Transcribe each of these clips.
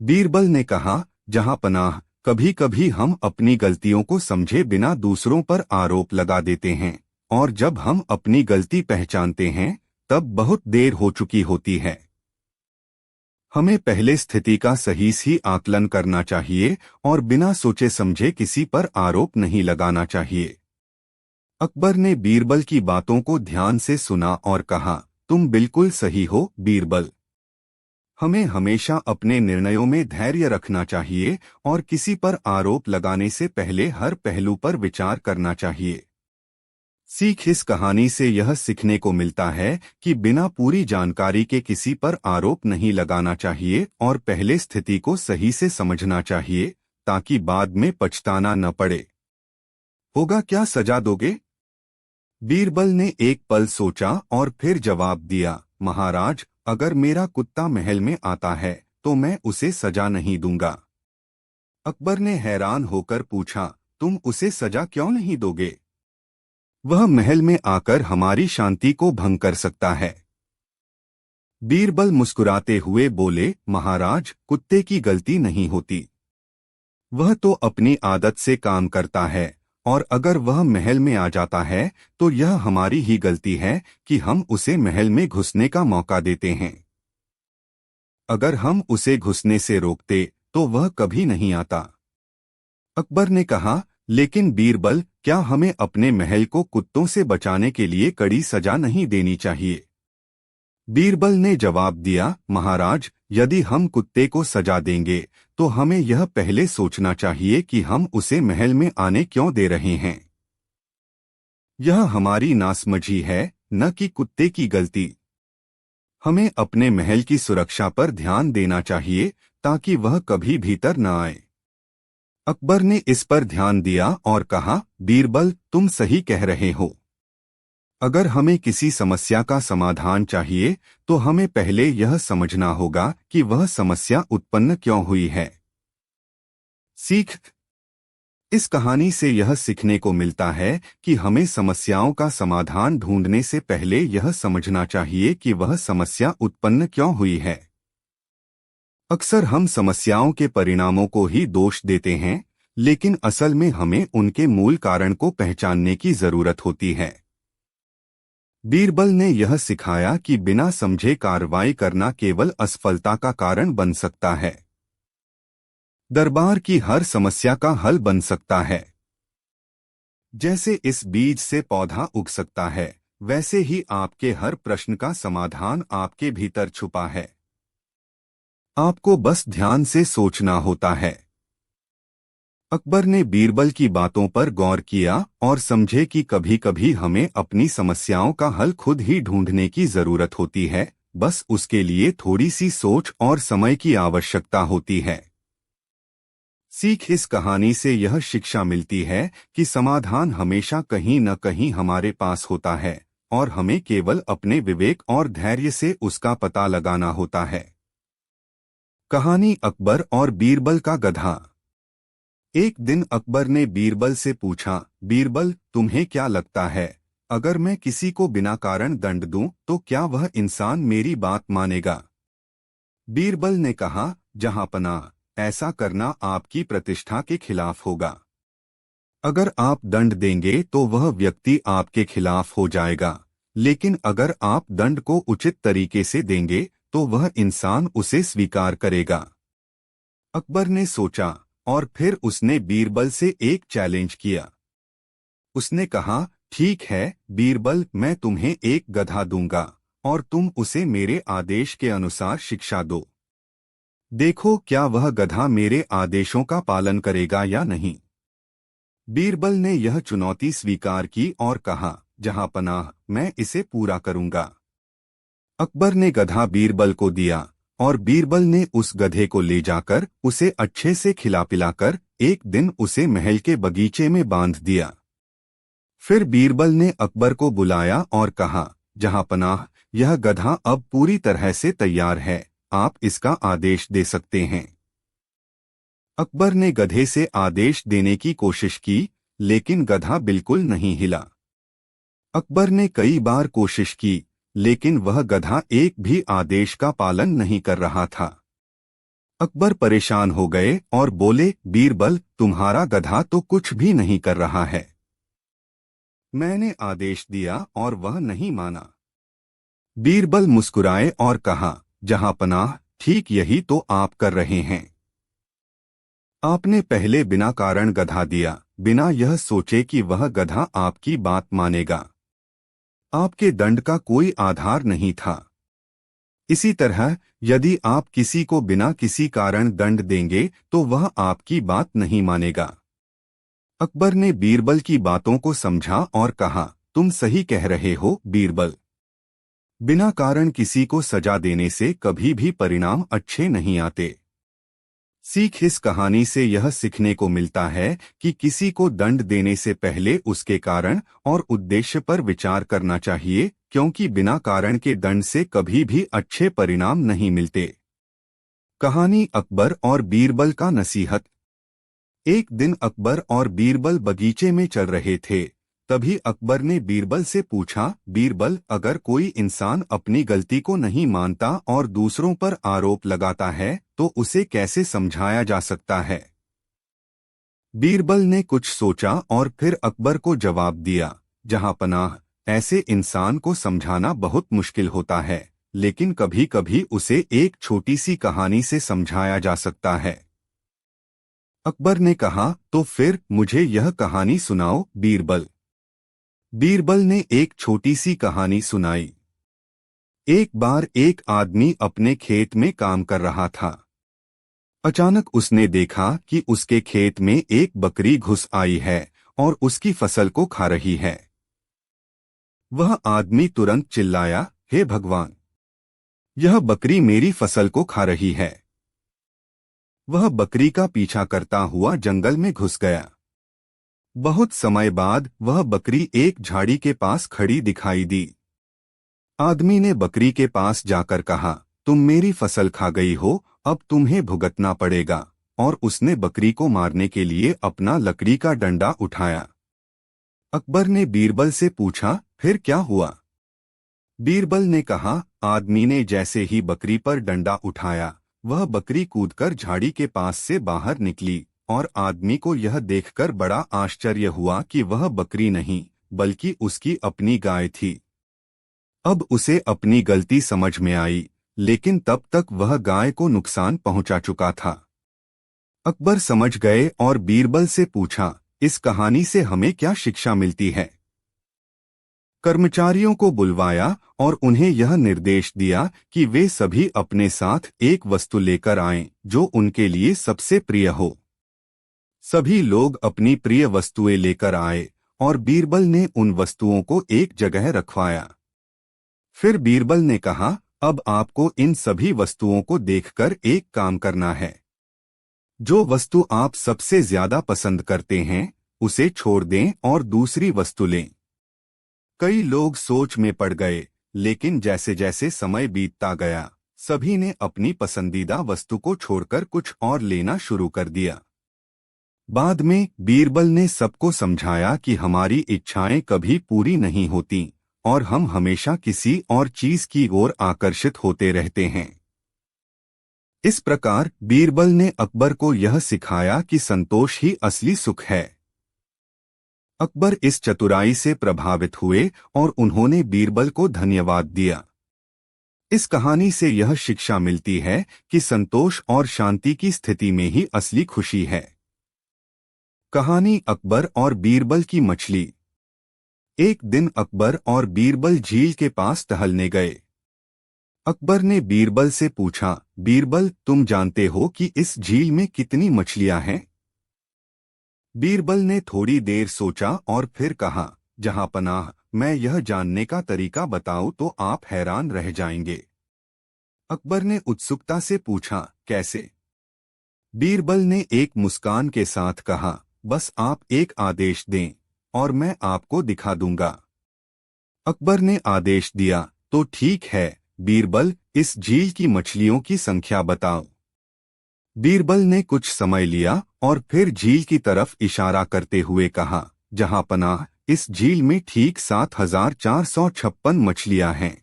बीरबल ने कहा, जहां पनाह, कभी कभी हम अपनी गलतियों को समझे बिना दूसरों पर आरोप लगा देते हैं, और जब हम अपनी गलती पहचानते हैं तब बहुत देर हो चुकी होती है। हमें पहले स्थिति का सही आकलन करना चाहिए और बिना सोचे समझे किसी पर आरोप नहीं लगाना चाहिए। अकबर ने बीरबल की बातों को ध्यान से सुना और कहा, तुम बिल्कुल सही हो बीरबल। हमें हमेशा अपने निर्णयों में धैर्य रखना चाहिए और किसी पर आरोप लगाने से पहले हर पहलू पर विचार करना चाहिए। सीख इस कहानी से यह सीखने को मिलता है कि बिना पूरी जानकारी के किसी पर आरोप नहीं लगाना चाहिए और पहले स्थिति को सही से समझना चाहिए, ताकि बाद में पछताना न पड़े। होगा क्या, सजा दोगे? बीरबल ने एक पल सोचा और फिर जवाब दिया, महाराज, अगर मेरा कुत्ता महल में आता है तो मैं उसे सजा नहीं दूंगा। अकबर ने हैरान होकर पूछा, तुम उसे सजा क्यों नहीं दोगे? वह महल में आकर हमारी शांति को भंग कर सकता है। बीरबल मुस्कुराते हुए बोले, महाराज, कुत्ते की गलती नहीं होती। वह तो अपनी आदत से काम करता है, और अगर वह महल में आ जाता है तो यह हमारी ही गलती है कि हम उसे महल में घुसने का मौका देते हैं। अगर हम उसे घुसने से रोकते तो वह कभी नहीं आता। अकबर ने कहा, लेकिन बीरबल, क्या हमें अपने महल को कुत्तों से बचाने के लिए कड़ी सजा नहीं देनी चाहिए? बीरबल ने जवाब दिया, महाराज, यदि हम कुत्ते को सजा देंगे तो हमें यह पहले सोचना चाहिए कि हम उसे महल में आने क्यों दे रहे हैं। यह हमारी नासमझी है, न कि कुत्ते की गलती। हमें अपने महल की सुरक्षा पर ध्यान देना चाहिए ताकि वह कभी भीतर न आए। अकबर ने इस पर ध्यान दिया और कहा, बीरबल, तुम सही कह रहे हो। अगर हमें किसी समस्या का समाधान चाहिए तो हमें पहले यह समझना होगा कि वह समस्या उत्पन्न क्यों हुई है। सीख इस कहानी से यह सीखने को मिलता है कि हमें समस्याओं का समाधान ढूंढने से पहले यह समझना चाहिए कि वह समस्या उत्पन्न क्यों हुई है। अक्सर हम समस्याओं के परिणामों को ही दोष देते हैं, लेकिन असल में हमें उनके मूल कारण को पहचानने की जरूरत होती है। बीरबल ने यह सिखाया कि बिना समझे कार्रवाई करना केवल असफलता का कारण बन सकता है। दरबार की हर समस्या का हल बन सकता है। जैसे इस बीज से पौधा उग सकता है, वैसे ही आपके हर प्रश्न का समाधान आपके भीतर छुपा है। आपको बस ध्यान से सोचना होता है। अकबर ने बीरबल की बातों पर गौर किया और समझे कि कभी कभी हमें अपनी समस्याओं का हल खुद ही ढूंढने की जरूरत होती है, बस उसके लिए थोड़ी सी सोच और समय की आवश्यकता होती है। सीख इस कहानी से यह शिक्षा मिलती है कि समाधान हमेशा कहीं न कहीं हमारे पास होता है, और हमें केवल अपने विवेक और धैर्य से उसका पता लगाना होता है। कहानी अकबर और बीरबल का गधा। एक दिन अकबर ने बीरबल से पूछा, बीरबल, तुम्हें क्या लगता है, अगर मैं किसी को बिना कारण दंड दूं तो क्या वह इंसान मेरी बात मानेगा? बीरबल ने कहा, जहांपनाह, ऐसा करना आपकी प्रतिष्ठा के खिलाफ होगा। अगर आप दंड देंगे तो वह व्यक्ति आपके खिलाफ हो जाएगा, लेकिन अगर आप दंड को उचित तरीके से देंगे तो वह इंसान उसे स्वीकार करेगा। अकबर ने सोचा और फिर उसने बीरबल से एक चैलेंज किया। उसने कहा, ठीक है बीरबल, मैं तुम्हें एक गधा दूंगा और तुम उसे मेरे आदेश के अनुसार शिक्षा दो। देखो क्या वह गधा मेरे आदेशों का पालन करेगा या नहीं। बीरबल ने यह चुनौती स्वीकार की और कहा, जहांपनाह, मैं इसे पूरा करूंगा। अकबर ने गधा बीरबल को दिया और बीरबल ने उस गधे को ले जाकर उसे अच्छे से खिला पिलाकर एक दिन उसे महल के बगीचे में बांध दिया। फिर बीरबल ने अकबर को बुलाया और कहा, जहांपनाह, यह गधा अब पूरी तरह से तैयार है, आप इसका आदेश दे सकते हैं। अकबर ने गधे से आदेश देने की कोशिश की, लेकिन गधा बिल्कुल नहीं हिला। अकबर ने कई बार कोशिश की, लेकिन वह गधा एक भी आदेश का पालन नहीं कर रहा था। अकबर परेशान हो गए और बोले, बीरबल, तुम्हारा गधा तो कुछ भी नहीं कर रहा है। मैंने आदेश दिया और वह नहीं माना। बीरबल मुस्कुराए और कहा, जहां पनाह, ठीक यही तो आप कर रहे हैं। आपने पहले बिना कारण गधा दिया, बिना यह सोचे कि वह गधा आपकी बात मानेगा। आपके दंड का कोई आधार नहीं था। इसी तरह यदि आप किसी को बिना किसी कारण दंड देंगे तो वह आपकी बात नहीं मानेगा। अकबर ने बीरबल की बातों को समझा और कहा, तुम सही कह रहे हो बीरबल। बिना कारण किसी को सजा देने से कभी भी परिणाम अच्छे नहीं आते। सीख इस कहानी से यह सीखने को मिलता है कि किसी को दंड देने से पहले उसके कारण और उद्देश्य पर विचार करना चाहिए, क्योंकि बिना कारण के दंड से कभी भी अच्छे परिणाम नहीं मिलते। कहानी अकबर और बीरबल का नसीहत। एक दिन अकबर और बीरबल बगीचे में चल रहे थे। तभी अकबर ने बीरबल से पूछा, बीरबल, अगर कोई इंसान अपनी गलती को नहीं मानता और दूसरों पर आरोप लगाता है तो उसे कैसे समझाया जा सकता है? बीरबल ने कुछ सोचा और फिर अकबर को जवाब दिया, जहां पनाह, ऐसे इंसान को समझाना बहुत मुश्किल होता है, लेकिन कभी कभी उसे एक छोटी सी कहानी से समझाया जा सकता है। अकबर ने कहा, तो फिर मुझे यह कहानी सुनाओ बीरबल। बीरबल ने एक छोटी सी कहानी सुनाई। एक बार एक आदमी अपने खेत में काम कर रहा था। अचानक उसने देखा कि उसके खेत में एक बकरी घुस आई है और उसकी फसल को खा रही है। वह आदमी तुरंत चिल्लाया, हे भगवान! यह बकरी मेरी फसल को खा रही है। वह बकरी का पीछा करता हुआ जंगल में घुस गया। बहुत समय बाद वह बकरी एक झाड़ी के पास खड़ी दिखाई दी। आदमी ने बकरी के पास जाकर कहा, तुम मेरी फसल खा गई हो, अब तुम्हें भुगतना पड़ेगा, और उसने बकरी को मारने के लिए अपना लकड़ी का डंडा उठाया। अकबर ने बीरबल से पूछा, फिर क्या हुआ? बीरबल ने कहा, आदमी ने जैसे ही बकरी पर डंडा उठाया, वह बकरी कूदकर झाड़ी के पास से बाहर निकली, और आदमी को यह देखकर बड़ा आश्चर्य हुआ कि वह बकरी नहीं, बल्कि उसकी अपनी गाय थी। अब उसे अपनी गलती समझ में आई, लेकिन तब तक वह गाय को नुकसान पहुंचा चुका था। अकबर समझ गए और बीरबल से पूछा, इस कहानी से हमें क्या शिक्षा मिलती है? कर्मचारियों को बुलवाया और उन्हें यह निर्देश दिया कि वे सभी अपने साथ एक वस्तु लेकर आएं जो उनके लिए सबसे प्रिय हो। सभी लोग अपनी प्रिय वस्तुएं लेकर आए और बीरबल ने उन वस्तुओं को एक जगह रखवाया। फिर बीरबल ने कहा, अब आपको इन सभी वस्तुओं को देखकर एक काम करना है। जो वस्तु आप सबसे ज्यादा पसंद करते हैं उसे छोड़ दें और दूसरी वस्तु लें। कई लोग सोच में पड़ गए, लेकिन जैसे जैसे समय बीतता गया, सभी ने अपनी पसंदीदा वस्तु को छोड़कर कुछ और लेना शुरू कर दिया। बाद में बीरबल ने सबको समझाया कि हमारी इच्छाएं कभी पूरी नहीं होती और हम हमेशा किसी और चीज की ओर आकर्षित होते रहते हैं। इस प्रकार बीरबल ने अकबर को यह सिखाया कि संतोष ही असली सुख है। अकबर इस चतुराई से प्रभावित हुए और उन्होंने बीरबल को धन्यवाद दिया। इस कहानी से यह शिक्षा मिलती है कि संतोष और शांति की स्थिति में ही असली खुशी है। कहानी अकबर और बीरबल की मछली। एक दिन अकबर और बीरबल झील के पास टहलने गए। अकबर ने बीरबल से पूछा, बीरबल, तुम जानते हो कि इस झील में कितनी मछलियां हैं? बीरबल ने थोड़ी देर सोचा और फिर कहा, जहां पनाह, मैं यह जानने का तरीका बताऊं तो आप हैरान रह जाएंगे। अकबर ने उत्सुकता से पूछा, कैसे? बीरबल ने एक मुस्कान के साथ कहा, बस आप एक आदेश दें और मैं आपको दिखा दूंगा। अकबर ने आदेश दिया, तो ठीक है बीरबल, इस झील की मछलियों की संख्या बताओ। बीरबल ने कुछ समय लिया और फिर झील की तरफ इशारा करते हुए कहा, जहां पनाह, इस झील में ठीक 7,456 मछलियां हैं।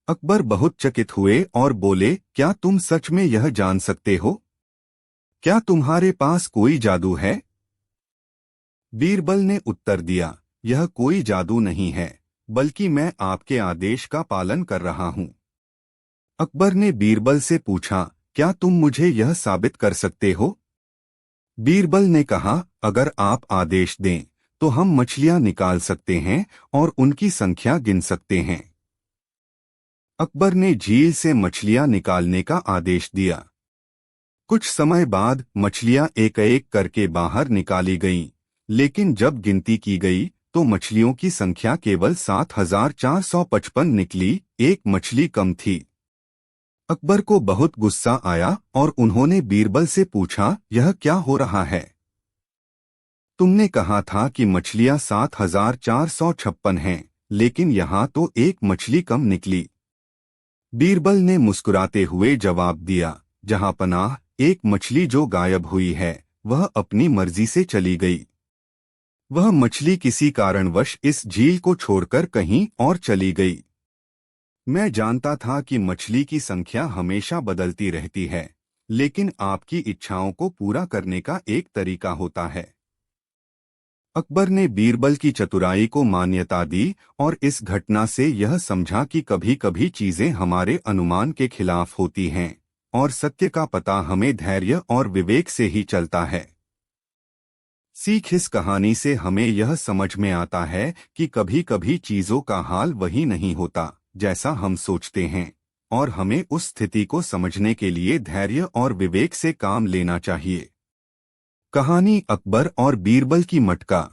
अकबर बहुत चकित हुए और बोले, क्या तुम सच में यह जान सकते हो? क्या तुम्हारे पास कोई जादू है? बीरबल ने उत्तर दिया, यह कोई जादू नहीं है, बल्कि मैं आपके आदेश का पालन कर रहा हूँ। अकबर ने बीरबल से पूछा, क्या तुम मुझे यह साबित कर सकते हो? बीरबल ने कहा, अगर आप आदेश दें तो हम मछलियां निकाल सकते हैं और उनकी संख्या गिन सकते हैं। अकबर ने झील से मछलियां निकालने का आदेश दिया। कुछ समय बाद मछलियां एक एक करके बाहर निकाली गईं, लेकिन जब गिनती की गई तो मछलियों की संख्या केवल 7,455 निकली, एक मछली कम थी। अकबर को बहुत गुस्सा आया और उन्होंने बीरबल से पूछा, यह क्या हो रहा है? तुमने कहा था कि मछलियां 7,456 हैं, लेकिन यहाँ तो एक मछली कम निकली। बीरबल ने मुस्कुराते हुए जवाब दिया, जहाँ पनाह, एक मछली जो गायब हुई है वह अपनी मर्जी से चली गई। वह मछली किसी कारणवश इस झील को छोड़कर कहीं और चली गई। मैं जानता था कि मछली की संख्या हमेशा बदलती रहती है, लेकिन आपकी इच्छाओं को पूरा करने का एक तरीका होता है। अकबर ने बीरबल की चतुराई को मान्यता दी और इस घटना से यह समझा कि कभी-कभी चीजें हमारे अनुमान के खिलाफ होती हैं और सत्य का पता हमें धैर्य और विवेक से ही चलता है। सीख, इस कहानी से हमें यह समझ में आता है कि कभी-कभी चीजों का हाल वही नहीं होता जैसा हम सोचते हैं, और हमें उस स्थिति को समझने के लिए धैर्य और विवेक से काम लेना चाहिए। कहानी अकबर और बीरबल की मटका।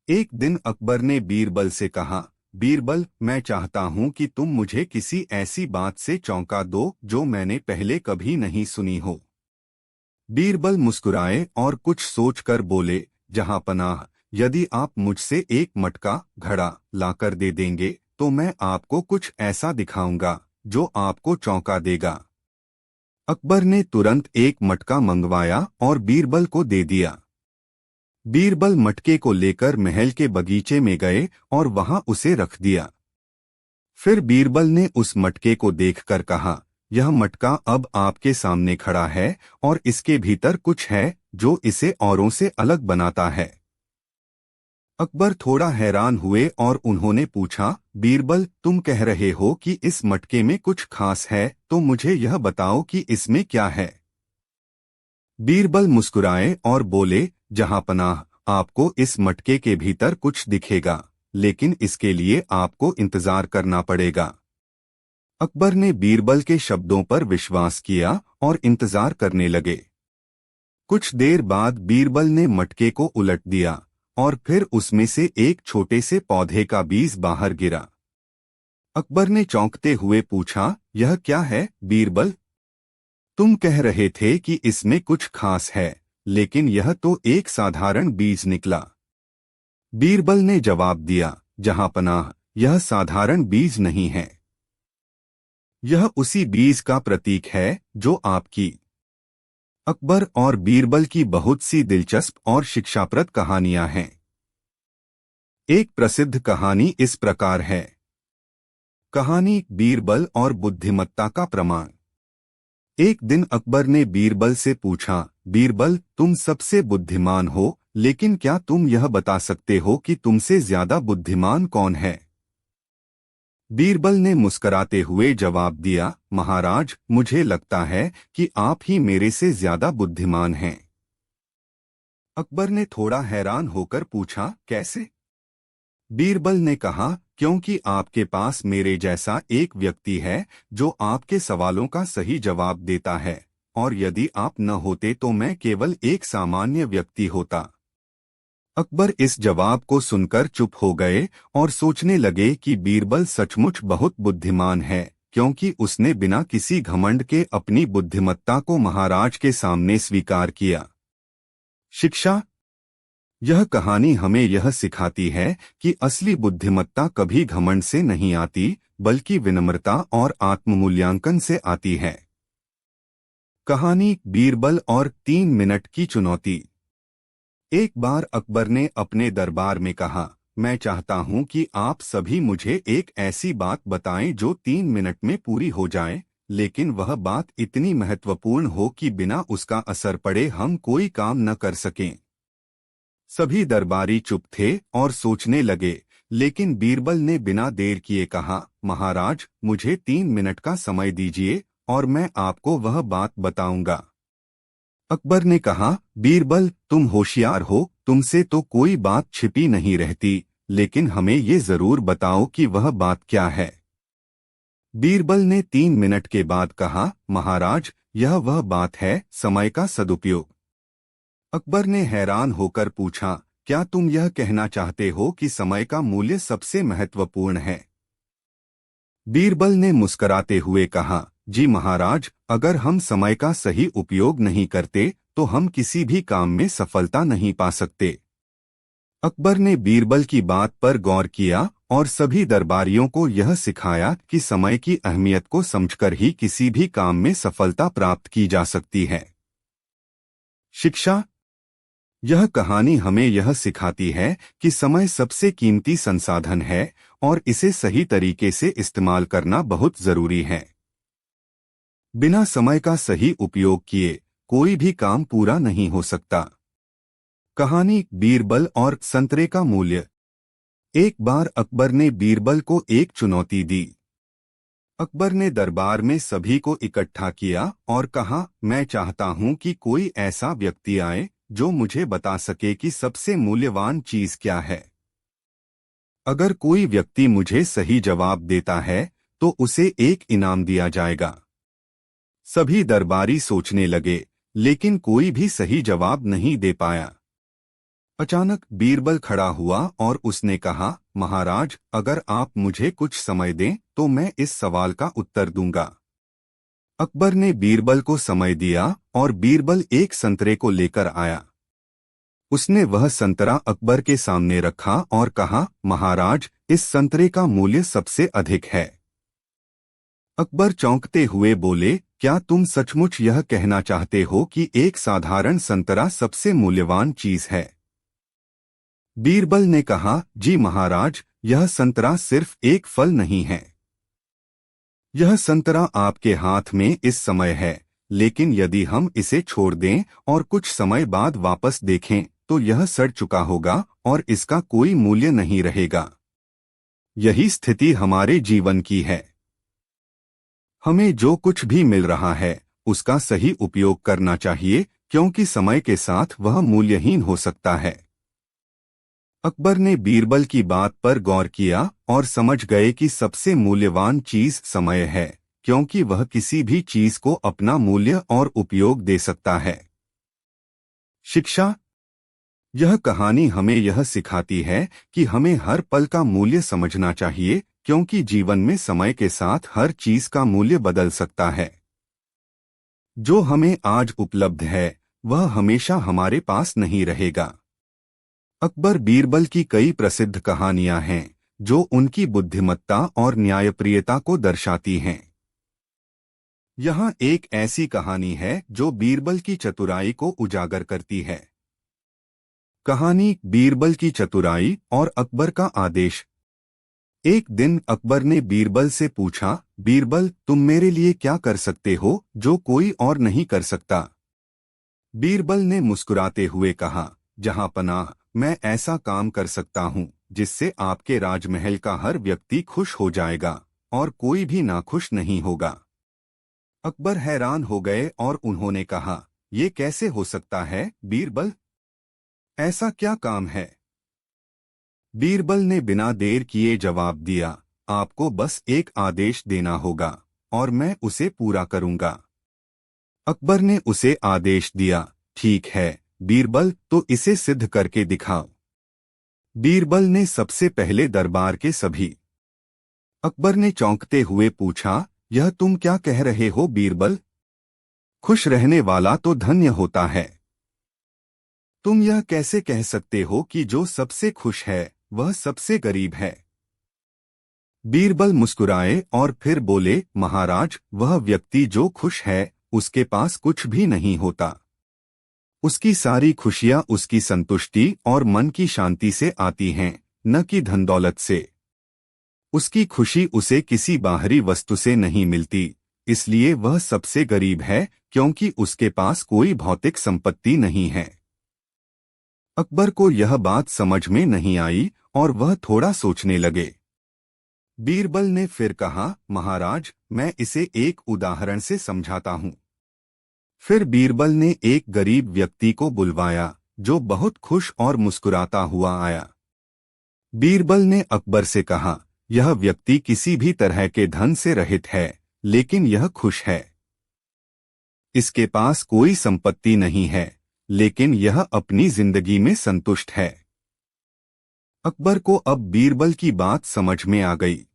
एक दिन अकबर ने बीरबल से कहा, बीरबल, मैं चाहता हूं कि तुम मुझे किसी ऐसी बात से चौंका दो जो मैंने पहले कभी नहीं सुनी हो। बीरबल मुस्कुराए और कुछ सोचकर बोले, जहां पनाह, यदि आप मुझसे एक मटका घड़ा लाकर दे देंगे तो मैं आपको कुछ ऐसा दिखाऊंगा जो आपको चौंका देगा। अकबर ने तुरंत एक मटका मंगवाया और बीरबल को दे दिया। बीरबल मटके को लेकर महल के बगीचे में गए और वहां उसे रख दिया। फिर बीरबल ने उस मटके को देखकर कहा, यह मटका अब आपके सामने खड़ा है और इसके भीतर कुछ है जो इसे औरों से अलग बनाता है। अकबर थोड़ा हैरान हुए और उन्होंने पूछा, बीरबल, तुम कह रहे हो कि इस मटके में कुछ खास है, तो मुझे यह बताओ कि इसमें क्या है। बीरबल मुस्कुराए और बोले, जहां पनाह, आपको इस मटके के भीतर कुछ दिखेगा, लेकिन इसके लिए आपको इंतजार करना पड़ेगा। अकबर ने बीरबल के शब्दों पर विश्वास किया और इंतजार करने लगे। कुछ देर बाद बीरबल ने मटके को उलट दिया और फिर उसमें से एक छोटे से पौधे का बीज बाहर गिरा। अकबर ने चौंकते हुए पूछा, यह क्या है बीरबल? तुम कह रहे थे कि इसमें कुछ खास है, लेकिन यह तो एक साधारण बीज निकला। बीरबल ने जवाब दिया, जहां पनाह, यह साधारण बीज नहीं है। यह उसी बीज का प्रतीक है जो आपकी। अकबर और बीरबल की बहुत सी दिलचस्प और शिक्षाप्रद कहानियां हैं। एक प्रसिद्ध कहानी इस प्रकार है। कहानी बीरबल और बुद्धिमत्ता का प्रमाण। एक दिन अकबर ने बीरबल से पूछा, बीरबल, तुम सबसे बुद्धिमान हो, लेकिन क्या तुम यह बता सकते हो कि तुमसे ज्यादा बुद्धिमान कौन है? बीरबल ने मुस्कराते हुए जवाब दिया, महाराज, मुझे लगता है कि आप ही मेरे से ज्यादा बुद्धिमान हैं। अकबर ने थोड़ा हैरान होकर पूछा, कैसे? बीरबल ने कहा, क्योंकि आपके पास मेरे जैसा एक व्यक्ति है जो आपके सवालों का सही जवाब देता है, और यदि आप न होते तो मैं केवल एक सामान्य व्यक्ति होता। अकबर इस जवाब को सुनकर चुप हो गए और सोचने लगे कि बीरबल सचमुच बहुत बुद्धिमान है, क्योंकि उसने बिना किसी घमंड के अपनी बुद्धिमत्ता को महाराज के सामने स्वीकार किया। शिक्षा। यह कहानी हमें यह सिखाती है कि असली बुद्धिमत्ता कभी घमंड से नहीं आती, बल्कि विनम्रता और आत्ममूल्यांकन से आती है। कहानी बीरबल और 3 मिनट की चुनौती। एक बार अकबर ने अपने दरबार में कहा, मैं चाहता हूं कि आप सभी मुझे एक ऐसी बात बताएं जो 3 मिनट में पूरी हो जाए, लेकिन वह बात इतनी महत्वपूर्ण हो कि बिना उसका असर पड़े हम कोई काम न कर सकें। सभी दरबारी चुप थे और सोचने लगे, लेकिन बीरबल ने बिना देर किए कहा, महाराज, मुझे 3 मिनट का समय दीजिए और मैं आपको वह बात बताऊंगा। अकबर ने कहा, बीरबल, तुम होशियार हो, तुमसे तो कोई बात छिपी नहीं रहती, लेकिन हमें ये जरूर बताओ कि वह बात क्या है। बीरबल ने 3 मिनट के बाद कहा, महाराज, यह वह बात है, समय का सदुपयोग। अकबर ने हैरान होकर पूछा, क्या तुम यह कहना चाहते हो कि समय का मूल्य सबसे महत्वपूर्ण है? बीरबल ने मुस्कराते हुए कहा, जी महाराज, अगर हम समय का सही उपयोग नहीं करते तो हम किसी भी काम में सफलता नहीं पा सकते। अकबर ने बीरबल की बात पर गौर किया और सभी दरबारियों को यह सिखाया कि समय की अहमियत को समझकर ही किसी भी काम में सफलता प्राप्त की जा सकती है। शिक्षा। यह कहानी हमें यह सिखाती है कि समय सबसे कीमती संसाधन है और इसे सही तरीके से इस्तेमाल करना बहुत जरूरी है। बिना समय का सही उपयोग किए कोई भी काम पूरा नहीं हो सकता। कहानी बीरबल और संतरे का मूल्य। एक बार अकबर ने बीरबल को एक चुनौती दी। अकबर ने दरबार में सभी को इकट्ठा किया और कहा, मैं चाहता हूं कि कोई ऐसा व्यक्ति आए जो मुझे बता सके कि सबसे मूल्यवान चीज क्या है। अगर कोई व्यक्ति मुझे सही जवाब देता है तो उसे एक इनाम दिया जाएगा। सभी दरबारी सोचने लगे, लेकिन कोई भी सही जवाब नहीं दे पाया। अचानक बीरबल खड़ा हुआ और उसने कहा, महाराज, अगर आप मुझे कुछ समय दें तो मैं इस सवाल का उत्तर दूंगा। अकबर ने बीरबल को समय दिया और बीरबल एक संतरे को लेकर आया। उसने वह संतरा अकबर के सामने रखा और कहा, महाराज, इस संतरे का मूल्य सबसे अधिक है। अकबर चौंकते हुए बोले, क्या तुम सचमुच यह कहना चाहते हो कि एक साधारण संतरा सबसे मूल्यवान चीज है? बीरबल ने कहा, जी महाराज, यह संतरा सिर्फ एक फल नहीं है। यह संतरा आपके हाथ में इस समय है, लेकिन यदि हम इसे छोड़ दें और कुछ समय बाद वापस देखें तो यह सड़ चुका होगा और इसका कोई मूल्य नहीं रहेगा। यही स्थिति हमारे जीवन की है। हमें जो कुछ भी मिल रहा है उसका सही उपयोग करना चाहिए, क्योंकि समय के साथ वह मूल्यहीन हो सकता है। अकबर ने बीरबल की बात पर गौर किया और समझ गए कि सबसे मूल्यवान चीज समय है, क्योंकि वह किसी भी चीज को अपना मूल्य और उपयोग दे सकता है। शिक्षा। यह कहानी हमें यह सिखाती है कि हमें हर पल का मूल्य समझना चाहिए, क्योंकि जीवन में समय के साथ हर चीज का मूल्य बदल सकता है। जो हमें आज उपलब्ध है वह हमेशा हमारे पास नहीं रहेगा। अकबर बीरबल की कई प्रसिद्ध कहानियां हैं जो उनकी बुद्धिमत्ता और न्यायप्रियता को दर्शाती हैं। यहाँ एक ऐसी कहानी है जो बीरबल की चतुराई को उजागर करती है। कहानी बीरबल की चतुराई और अकबर का आदेश। एक दिन अकबर ने बीरबल से पूछा, बीरबल, तुम मेरे लिए क्या कर सकते हो जो कोई और नहीं कर सकता? बीरबल ने मुस्कुराते हुए कहा, जहां पनाह, मैं ऐसा काम कर सकता हूं जिससे आपके राजमहल का हर व्यक्ति खुश हो जाएगा और कोई भी नाखुश नहीं होगा। अकबर हैरान हो गए और उन्होंने कहा, ये कैसे हो सकता है बीरबल? ऐसा क्या काम है? बीरबल ने बिना देर किए जवाब दिया, आपको बस एक आदेश देना होगा और मैं उसे पूरा करूंगा। अकबर ने उसे आदेश दिया, ठीक है बीरबल, तो इसे सिद्ध करके दिखाओ। बीरबल ने सबसे पहले दरबार के सभी। अकबर ने चौंकते हुए पूछा, यह तुम क्या कह रहे हो बीरबल? खुश रहने वाला तो धन्य होता है। तुम यह कैसे कह सकते हो कि जो सबसे खुश है वह सबसे गरीब है? बीरबल मुस्कुराए और फिर बोले, महाराज, वह व्यक्ति जो खुश है उसके पास कुछ भी नहीं होता। उसकी सारी खुशियां उसकी संतुष्टि और मन की शांति से आती हैं, न कि धन दौलत से। उसकी खुशी उसे किसी बाहरी वस्तु से नहीं मिलती, इसलिए वह सबसे गरीब है क्योंकि उसके पास कोई भौतिक संपत्ति नहीं है। अकबर को यह बात समझ में नहीं आई और वह थोड़ा सोचने लगे। बीरबल ने फिर कहा, महाराज, मैं इसे एक उदाहरण से समझाता हूँ। फिर बीरबल ने एक गरीब व्यक्ति को बुलवाया जो बहुत खुश और मुस्कुराता हुआ आया। बीरबल ने अकबर से कहा, यह व्यक्ति किसी भी तरह के धन से रहित है, लेकिन यह खुश है। इसके पास कोई संपत्ति नहीं है, लेकिन यह अपनी जिंदगी में संतुष्ट है। अकबर को अब बीरबल की बात समझ में आ गई।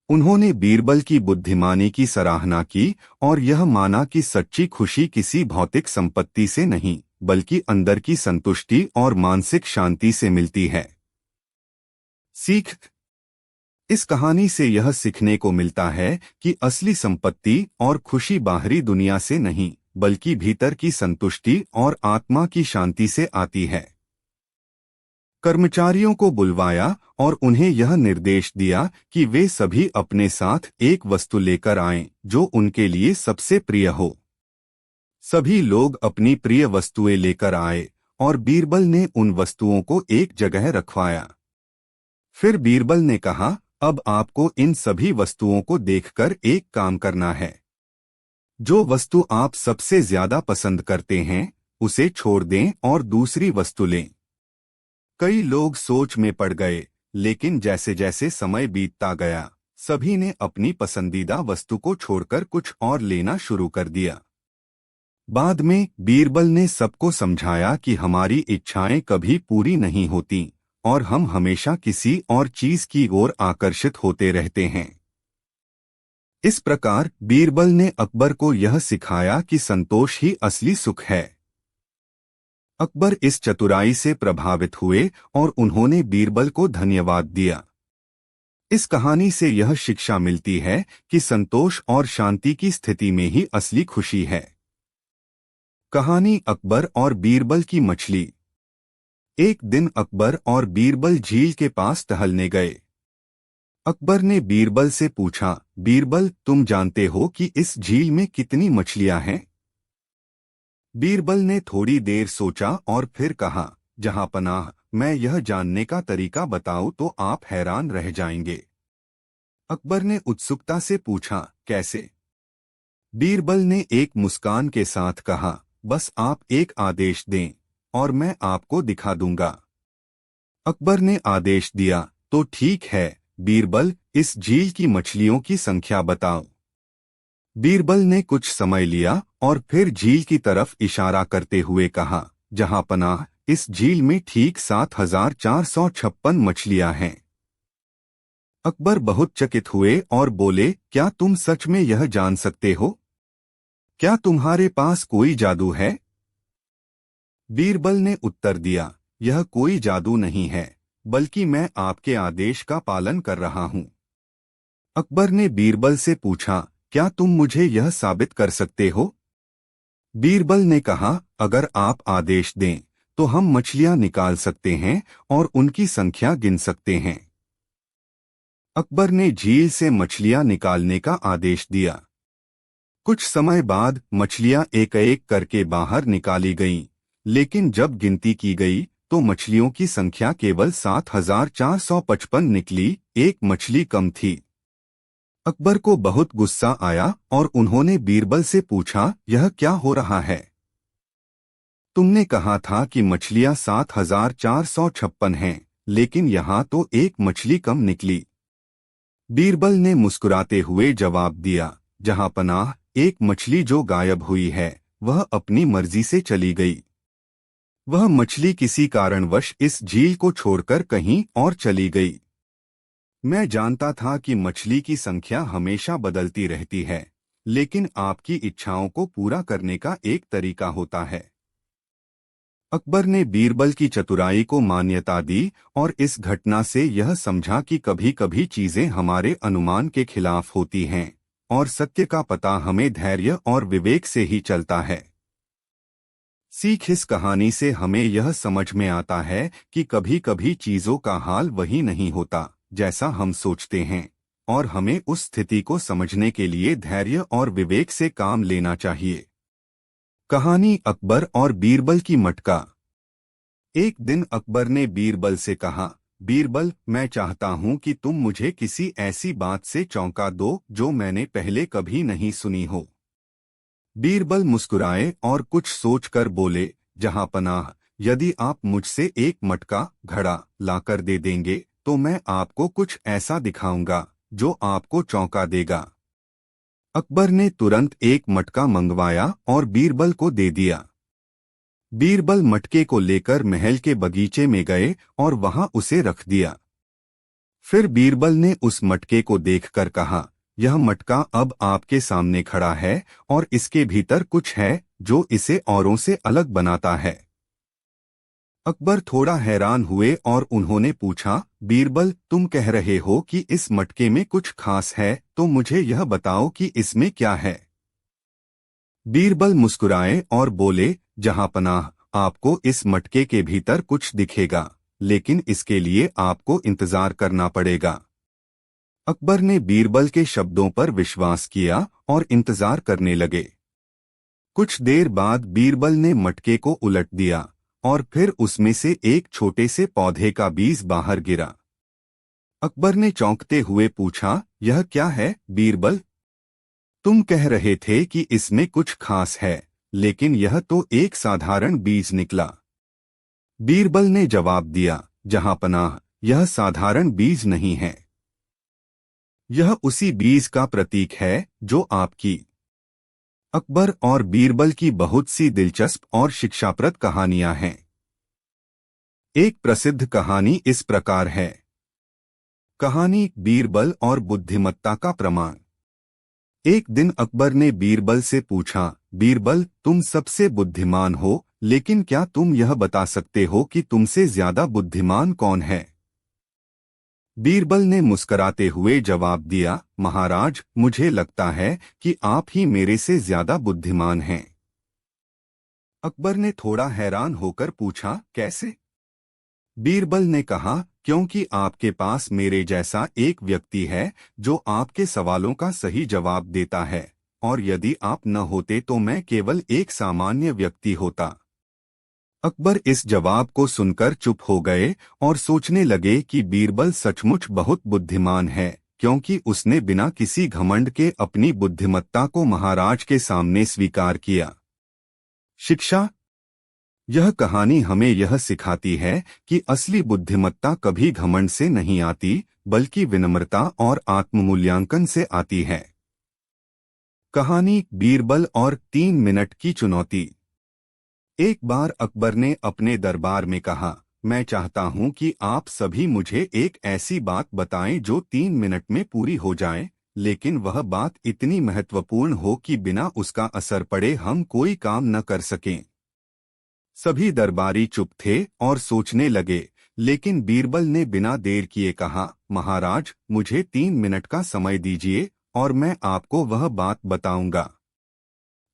उन्होंने बीरबल की बुद्धिमानी की सराहना की और यह माना कि सच्ची खुशी किसी भौतिक संपत्ति से नहीं, बल्कि अंदर की संतुष्टि और मानसिक शांति से मिलती है। सीख: इस कहानी से यह सीखने को मिलता है कि असली संपत्ति और खुशी बाहरी दुनिया से नहीं, बल्कि भीतर की संतुष्टि और आत्मा की शांति से आती है। कर्मचारियों को बुलवाया और उन्हें यह निर्देश दिया कि वे सभी अपने साथ एक वस्तु लेकर आएं जो उनके लिए सबसे प्रिय हो। सभी लोग अपनी प्रिय वस्तुएं लेकर आए और बीरबल ने उन वस्तुओं को एक जगह रखवाया। फिर बीरबल ने कहा, अब आपको इन सभी वस्तुओं को देखकर एक काम करना है। जो वस्तु आप सबसे ज्यादा पसंद करते हैं उसे छोड़ दें और दूसरी वस्तु लें। कई लोग सोच में पड़ गए, लेकिन जैसे जैसे समय बीतता गया, सभी ने अपनी पसंदीदा वस्तु को छोड़कर कुछ और लेना शुरू कर दिया। बाद में बीरबल ने सबको समझाया कि हमारी इच्छाएं कभी पूरी नहीं होती और हम हमेशा किसी और चीज की ओर आकर्षित होते रहते हैं। इस प्रकार बीरबल ने अकबर को यह सिखाया कि संतोष ही असली सुख है। अकबर इस चतुराई से प्रभावित हुए और उन्होंने बीरबल को धन्यवाद दिया। इस कहानी से यह शिक्षा मिलती है कि संतोष और शांति की स्थिति में ही असली खुशी है। कहानी अकबर और बीरबल की मछली। एक दिन अकबर और बीरबल झील के पास टहलने गए। अकबर ने बीरबल से पूछा, बीरबल, तुम जानते हो कि इस झील में कितनी मछलियां हैं? बीरबल ने थोड़ी देर सोचा और फिर कहा, जहांपनाह, मैं यह जानने का तरीका बताऊं तो आप हैरान रह जाएंगे। अकबर ने उत्सुकता से पूछा, कैसे? बीरबल ने एक मुस्कान के साथ कहा, बस आप एक आदेश दें और मैं आपको दिखा दूंगा। अकबर ने आदेश दिया, तो ठीक है बीरबल, इस झील की मछलियों की संख्या बताओ। बीरबल ने कुछ समय लिया और फिर झील की तरफ इशारा करते हुए कहा, जहांपनाह, इस झील में ठीक 7456 मछलियां हैं। अकबर बहुत चकित हुए और बोले, क्या तुम सच में यह जान सकते हो? क्या तुम्हारे पास कोई जादू है? बीरबल ने उत्तर दिया, यह कोई जादू नहीं है, बल्कि मैं आपके आदेश का पालन कर रहा हूं। अकबर ने बीरबल से पूछा, क्या तुम मुझे यह साबित कर सकते हो? बीरबल ने कहा, अगर आप आदेश दें तो हम मछलियां निकाल सकते हैं और उनकी संख्या गिन सकते हैं। अकबर ने झील से मछलियां निकालने का आदेश दिया। कुछ समय बाद मछलियां एक एक करके बाहर निकाली गईं, लेकिन जब गिनती की गई तो मछलियों की संख्या केवल 7455 निकली, एक मछली कम थी। अकबर को बहुत गुस्सा आया और उन्होंने बीरबल से पूछा, यह क्या हो रहा है? तुमने कहा था कि मछलियां 7456 हैं, लेकिन यहाँ तो एक मछली कम निकली। बीरबल ने मुस्कुराते हुए जवाब दिया, जहांपनाह, एक मछली जो गायब हुई है वह अपनी मर्जी से चली गई। वह मछली किसी कारणवश इस झील को छोड़कर कहीं और चली गई। मैं जानता था कि मछली की संख्या हमेशा बदलती रहती है, लेकिन आपकी इच्छाओं को पूरा करने का एक तरीका होता है। अकबर ने बीरबल की चतुराई को मान्यता दी और इस घटना से यह समझा कि कभी कभी चीजें हमारे अनुमान के खिलाफ होती हैं और सत्य का पता हमें धैर्य और विवेक से ही चलता है। सीख इस कहानी से हमें यह समझ में आता है कि कभी कभी चीजों का हाल वही नहीं होता जैसा हम सोचते हैं, और हमें उस स्थिति को समझने के लिए धैर्य और विवेक से काम लेना चाहिए। कहानी अकबर और बीरबल की मटका। एक दिन अकबर ने बीरबल से कहा, बीरबल, मैं चाहता हूं कि तुम मुझे किसी ऐसी बात से चौंका दो जो मैंने पहले कभी नहीं सुनी हो। बीरबल मुस्कुराए और कुछ सोचकर बोले, जहां पनाह, यदि आप मुझसे एक मटका घड़ा लाकर दे देंगे तो मैं आपको कुछ ऐसा दिखाऊंगा जो आपको चौंका देगा। अकबर ने तुरंत एक मटका मंगवाया और बीरबल को दे दिया। बीरबल मटके को लेकर महल के बगीचे में गए और वहां उसे रख दिया। फिर बीरबल ने उस मटके को देखकर कहा, यह मटका अब आपके सामने खड़ा है और इसके भीतर कुछ है जो इसे औरों से अलग बनाता है। अकबर थोड़ा हैरान हुए और उन्होंने पूछा, बीरबल, तुम कह रहे हो कि इस मटके में कुछ खास है, तो मुझे यह बताओ कि इसमें क्या है। बीरबल मुस्कुराए और बोले, जहां पनाह, आपको इस मटके के भीतर कुछ दिखेगा, लेकिन इसके लिए आपको इंतजार करना पड़ेगा। अकबर ने बीरबल के शब्दों पर विश्वास किया और इंतजार करने लगे। कुछ देर बाद बीरबल ने मटके को उलट दिया और फिर उसमें से एक छोटे से पौधे का बीज बाहर गिरा। अकबर ने चौंकते हुए पूछा, यह क्या है बीरबल? तुम कह रहे थे कि इसमें कुछ खास है, लेकिन यह तो एक साधारण बीज निकला। बीरबल ने जवाब दिया, जहां पनाह, यह साधारण बीज नहीं है। यह उसी बीज का प्रतीक है जो आपकी। अकबर और बीरबल की बहुत सी दिलचस्प और शिक्षाप्रद कहानियां हैं। एक प्रसिद्ध कहानी इस प्रकार है। कहानी बीरबल और बुद्धिमत्ता का प्रमाण। एक दिन अकबर ने बीरबल से पूछा, बीरबल, तुम सबसे बुद्धिमान हो, लेकिन क्या तुम यह बता सकते हो कि तुमसे ज्यादा बुद्धिमान कौन है? बीरबल ने मुस्कराते हुए जवाब दिया, महाराज, मुझे लगता है कि आप ही मेरे से ज्यादा बुद्धिमान हैं। अकबर ने थोड़ा हैरान होकर पूछा, कैसे? बीरबल ने कहा, क्योंकि आपके पास मेरे जैसा एक व्यक्ति है जो आपके सवालों का सही जवाब देता है, और यदि आप न होते तो मैं केवल एक सामान्य व्यक्ति होता। अकबर इस जवाब को सुनकर चुप हो गए और सोचने लगे कि बीरबल सचमुच बहुत बुद्धिमान है, क्योंकि उसने बिना किसी घमंड के अपनी बुद्धिमत्ता को महाराज के सामने स्वीकार किया। शिक्षा। यह कहानी हमें यह सिखाती है कि असली बुद्धिमत्ता कभी घमंड से नहीं आती, बल्कि विनम्रता और आत्ममूल्यांकन से आती है। कहानी बीरबल और 3 मिनट की चुनौती। एक बार अकबर ने अपने दरबार में कहा, मैं चाहता हूं कि आप सभी मुझे एक ऐसी बात बताएं जो 3 मिनट में पूरी हो जाए, लेकिन वह बात इतनी महत्वपूर्ण हो कि बिना उसका असर पड़े हम कोई काम न कर सकें। सभी दरबारी चुप थे और सोचने लगे, लेकिन बीरबल ने बिना देर किए कहा, महाराज, मुझे 3 मिनट का समय दीजिए और मैं आपको वह बात बताऊंगा।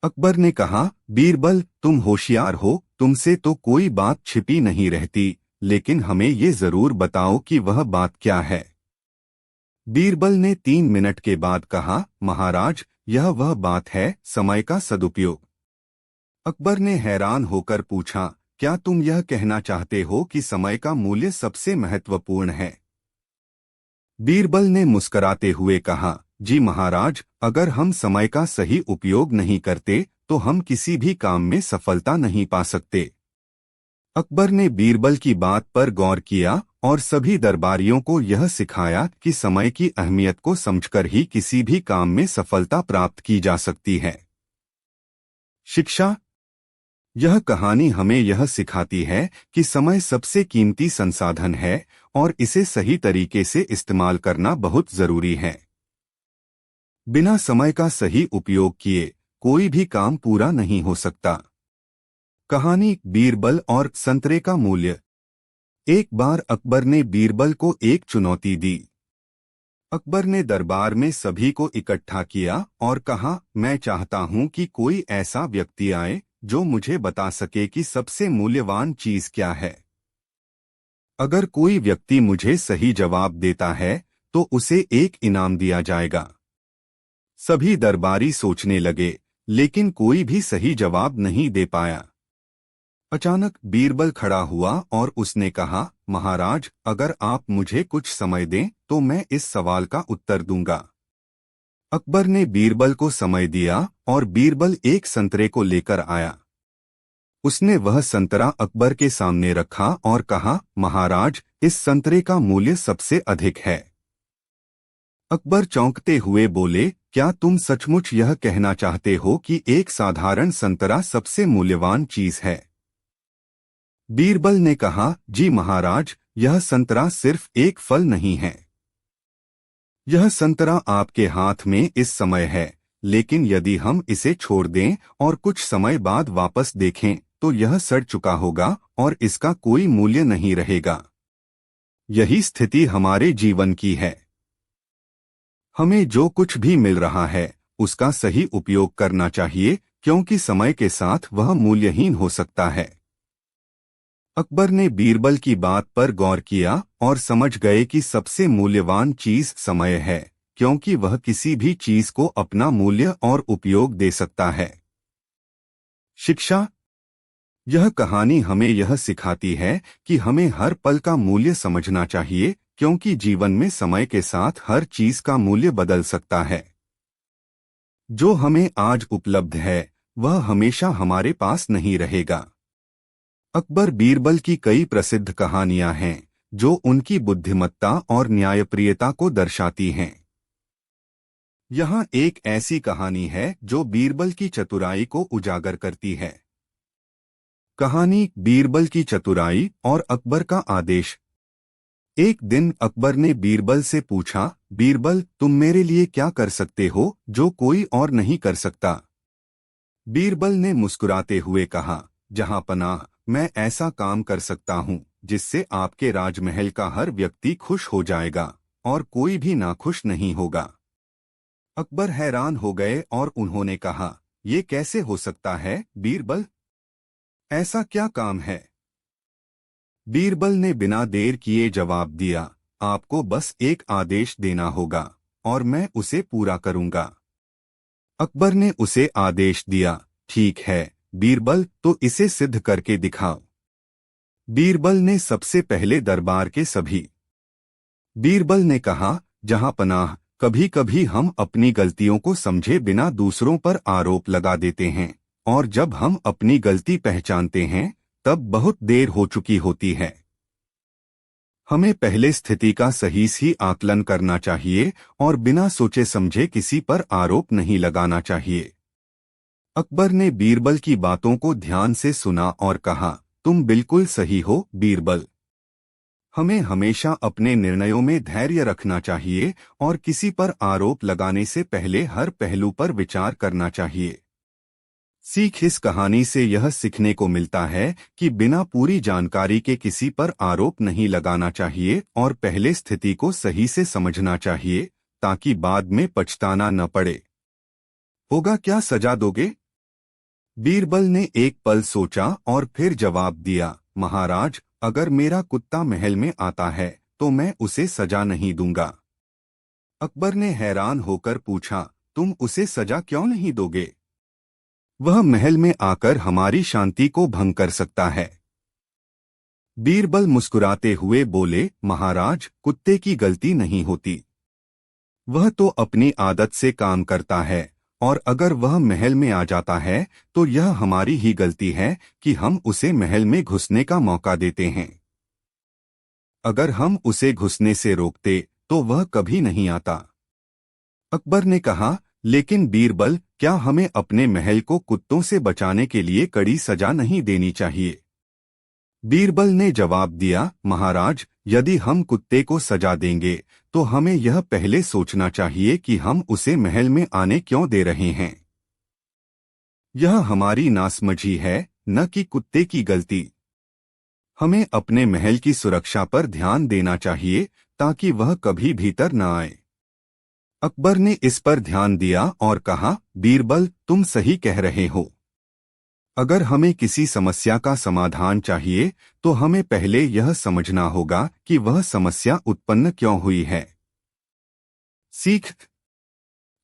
अकबर ने कहा, बीरबल, तुम होशियार हो, तुमसे तो कोई बात छिपी नहीं रहती, लेकिन हमें ये जरूर बताओ कि वह बात क्या है। बीरबल ने 3 मिनट के बाद कहा, महाराज, यह वह बात है, समय का सदुपयोग। अकबर ने हैरान होकर पूछा, क्या तुम यह कहना चाहते हो कि समय का मूल्य सबसे महत्वपूर्ण है? बीरबल ने मुस्कराते हुए कहा, जी महाराज, अगर हम समय का सही उपयोग नहीं करते तो हम किसी भी काम में सफलता नहीं पा सकते। अकबर ने बीरबल की बात पर गौर किया और सभी दरबारियों को यह सिखाया कि समय की अहमियत को समझकर ही किसी भी काम में सफलता प्राप्त की जा सकती है। शिक्षा। यह कहानी हमें यह सिखाती है कि समय सबसे कीमती संसाधन है और इसे सही तरीके से इस्तेमाल करना बहुत जरूरी है। बिना समय का सही उपयोग किए कोई भी काम पूरा नहीं हो सकता। कहानी बीरबल और संतरे का मूल्य। एक बार अकबर ने बीरबल को एक चुनौती दी। अकबर ने दरबार में सभी को इकट्ठा किया और कहा, मैं चाहता हूं कि कोई ऐसा व्यक्ति आए जो मुझे बता सके कि सबसे मूल्यवान चीज क्या है। अगर कोई व्यक्ति मुझे सही जवाब देता है तो उसे एक इनाम दिया जाएगा। सभी दरबारी सोचने लगे, लेकिन कोई भी सही जवाब नहीं दे पाया। अचानक बीरबल खड़ा हुआ और उसने कहा, महाराज, अगर आप मुझे कुछ समय दें तो मैं इस सवाल का उत्तर दूंगा। अकबर ने बीरबल को समय दिया और बीरबल एक संतरे को लेकर आया। उसने वह संतरा अकबर के सामने रखा और कहा, महाराज, इस संतरे का मूल्य सबसे अधिक है। अकबर चौंकते हुए बोले, क्या तुम सचमुच यह कहना चाहते हो कि एक साधारण संतरा सबसे मूल्यवान चीज है? बीरबल ने कहा, जी महाराज, यह संतरा सिर्फ एक फल नहीं है। यह संतरा आपके हाथ में इस समय है, लेकिन यदि हम इसे छोड़ दें और कुछ समय बाद वापस देखें तो यह सड़ चुका होगा और इसका कोई मूल्य नहीं रहेगा। यही स्थिति हमारे जीवन की है। हमें जो कुछ भी मिल रहा है उसका सही उपयोग करना चाहिए, क्योंकि समय के साथ वह मूल्यहीन हो सकता है। अकबर ने बीरबल की बात पर गौर किया और समझ गए कि सबसे मूल्यवान चीज समय है, क्योंकि वह किसी भी चीज को अपना मूल्य और उपयोग दे सकता है। शिक्षा। यह कहानी हमें यह सिखाती है कि हमें हर पल का मूल्य समझना चाहिए, क्योंकि जीवन में समय के साथ हर चीज का मूल्य बदल सकता है। जो हमें आज उपलब्ध है वह हमेशा हमारे पास नहीं रहेगा। अकबर बीरबल की कई प्रसिद्ध कहानियां हैं जो उनकी बुद्धिमत्ता और न्यायप्रियता को दर्शाती हैं। यहाँ एक ऐसी कहानी है जो बीरबल की चतुराई को उजागर करती है। कहानी बीरबल की चतुराई और अकबर का आदेश। एक दिन अकबर ने बीरबल से पूछा, बीरबल, तुम मेरे लिए क्या कर सकते हो जो कोई और नहीं कर सकता? बीरबल ने मुस्कुराते हुए कहा, जहां पनाह, मैं ऐसा काम कर सकता हूं जिससे आपके राजमहल का हर व्यक्ति खुश हो जाएगा और कोई भी नाखुश नहीं होगा। अकबर हैरान हो गए और उन्होंने कहा, ये कैसे हो सकता है बीरबल? ऐसा क्या काम है? बीरबल ने बिना देर किए जवाब दिया, आपको बस एक आदेश देना होगा और मैं उसे पूरा करूंगा। अकबर ने उसे आदेश दिया, ठीक है बीरबल, तो इसे सिद्ध करके दिखाओ। बीरबल ने सबसे पहले दरबार के सभी। बीरबल ने कहा, जहां पनाह, कभी कभी हम अपनी गलतियों को समझे बिना दूसरों पर आरोप लगा देते हैं, और जब हम अपनी गलती पहचानते हैं तब बहुत देर हो चुकी होती है। हमें पहले स्थिति का सही ही आकलन करना चाहिए और बिना सोचे समझे किसी पर आरोप नहीं लगाना चाहिए। अकबर ने बीरबल की बातों को ध्यान से सुना और कहा, तुम बिल्कुल सही हो बीरबल। हमें हमेशा अपने निर्णयों में धैर्य रखना चाहिए और किसी पर आरोप लगाने से पहले हर पहलू पर विचार करना चाहिए। सीख। इस कहानी से यह सीखने को मिलता है कि बिना पूरी जानकारी के किसी पर आरोप नहीं लगाना चाहिए और पहले स्थिति को सही से समझना चाहिए, ताकि बाद में पछताना न पड़े। होगा क्या, सजा दोगे? बीरबल ने एक पल सोचा और फिर जवाब दिया, महाराज, अगर मेरा कुत्ता महल में आता है तो मैं उसे सजा नहीं दूंगा। अकबर ने हैरान होकर पूछा, तुम उसे सजा क्यों नहीं दोगे? वह महल में आकर हमारी शांति को भंग कर सकता है। बीरबल मुस्कुराते हुए बोले, महाराज, कुत्ते की गलती नहीं होती। वह तो अपनी आदत से काम करता है, और अगर वह महल में आ जाता है तो यह हमारी ही गलती है कि हम उसे महल में घुसने का मौका देते हैं। अगर हम उसे घुसने से रोकते तो वह कभी नहीं आता। अकबर ने कहा, लेकिन बीरबल, क्या हमें अपने महल को कुत्तों से बचाने के लिए कड़ी सजा नहीं देनी चाहिए? बीरबल ने जवाब दिया, महाराज, यदि हम कुत्ते को सजा देंगे तो हमें यह पहले सोचना चाहिए कि हम उसे महल में आने क्यों दे रहे हैं। यह हमारी नासमझी है, न कि कुत्ते की गलती। हमें अपने महल की सुरक्षा पर ध्यान देना चाहिए ताकि वह कभी भीतर न आए। अकबर ने इस पर ध्यान दिया और कहा, बीरबल, तुम सही कह रहे हो। अगर हमें किसी समस्या का समाधान चाहिए तो हमें पहले यह समझना होगा कि वह समस्या उत्पन्न क्यों हुई है। सीख।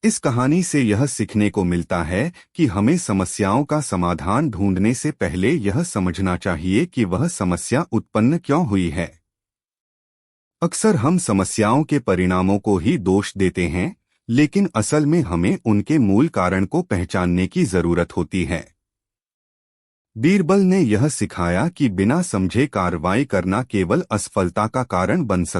इस कहानी से यह सीखने को मिलता है कि हमें समस्याओं का समाधान ढूंढने से पहले यह समझना चाहिए कि वह समस्या उत्पन्न क्यों हुई है। अक्सर हम समस्याओं के परिणामों को ही दोष देते हैं, लेकिन असल में हमें उनके मूल कारण को पहचानने की जरूरत होती है। बीरबल ने यह सिखाया कि बिना समझे कार्रवाई करना केवल असफलता का कारण बन सकता है।